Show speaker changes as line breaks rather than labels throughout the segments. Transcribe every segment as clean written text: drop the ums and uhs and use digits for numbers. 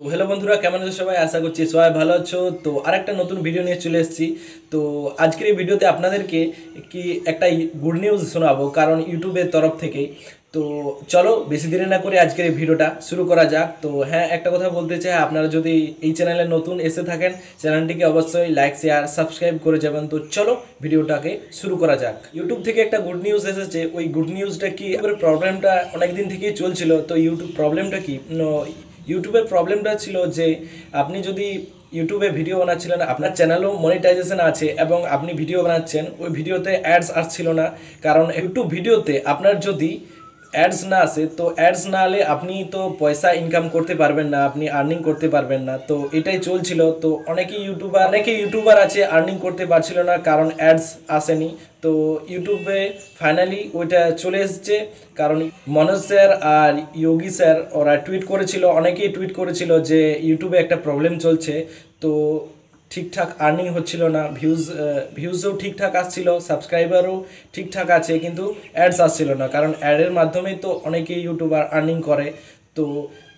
তো হ্যালো বন্ধুরা, কেমন আছো সবাই? আশা করছি সবাই ভালো আছো। তো আরেকটা নতুন ভিডিও নিয়ে চলে এসেছি। তো আজকের এই ভিডিওতে আপনাদেরকে কি একটা গুড নিউজ শোনাবো, কারণ ইউটিউবের তরফ থেকেই। তো চলো বেশি দেরি না করে আজকের এই ভিডিওটা শুরু করা যাক। তো হ্যাঁ, একটা কথা বলতে চাই, আপনারা যদি এই চ্যানেলে নতুন এসে থাকেন, চ্যানেলটিকে অবশ্যই লাইক শেয়ার সাবস্ক্রাইব করে যাবেন। তো চলো ভিডিওটাকে শুরু করা যাক। ইউটিউব থেকে একটা গুড নিউজ এসেছে। ওই গুড নিউজটা কি, প্রবলেমটা অনেক দিন থেকেই চলছিল। তো ইউটিউব প্রবলেমটা কি, ইউটিউবের প্রবলেমটা ছিল যে আপনি যদি ইউটিউবে ভিডিও বানাচ্ছিলেন, আপনার চ্যানেলও মনিটাইজেশন আছে এবং আপনি ভিডিও বানাচ্ছেন, ওই ভিডিওতে অ্যাডস আসছিল না। কারণ ইউটিউব ভিডিওতে আপনার যদি অ্যাডস না আসে, তো অ্যাডস না এলে আপনি তো পয়সা ইনকাম করতে পারবেন না, আপনি আর্নিং করতে পারবেন না। তো এটাই চলছিল। তো অনেকেই ইউটিউবার আছে আর্নিং করতে পারছিল না, কারণ অ্যাডস আসেনি। তো ইউটিউবে ফাইনালি ওইটা চলে এসেছে। কারণ মনোজ স্যার আর যোগী স্যার ওরা টুইট করেছিল, অনেকেই টুইট করেছিল যে ইউটিউবে একটা প্রবলেম চলছে। তো ঠিকঠাক আর্নিং হচ্ছিল না, ভিউজও ঠিকঠাক আসছিল, সাবস্ক্রাইবারও ঠিকঠাক আছে, কিন্তু অ্যাডস আসছিল না। কারণ অ্যাডের মাধ্যমেই তো অনেকেই ইউটিউবার আর্নিং করে। তো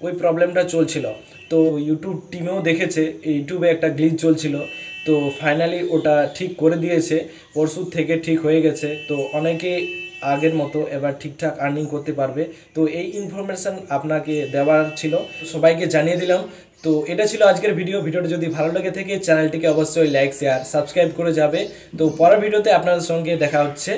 ওই প্রবলেমটা চলছিল। তো ইউটিউব টিমেও দেখেছে ইউটিউবে একটা গ্লিচ চলছিল। তো ফাইনালি ওটা ঠিক করে দিয়েছে, পরশুর থেকে ঠিক হয়ে গেছে। তো অনেকে আগের মতো এবার ঠিকঠাক আর্নিং করতে পারবে। তো এই ইনফরমেশান আপনাকে দেওয়ার ছিল, সবাইকে জানিয়ে দিলাম। তো এটা ছিল আজকের ভিডিওটা যদি ভালো লেগে থাকে চ্যানেলটিকে অবশ্যই লাইক শেয়ার সাবস্ক্রাইব করে যাবে। তো পরের ভিডিওতে আপনাদের সঙ্গে দেখা হচ্ছে।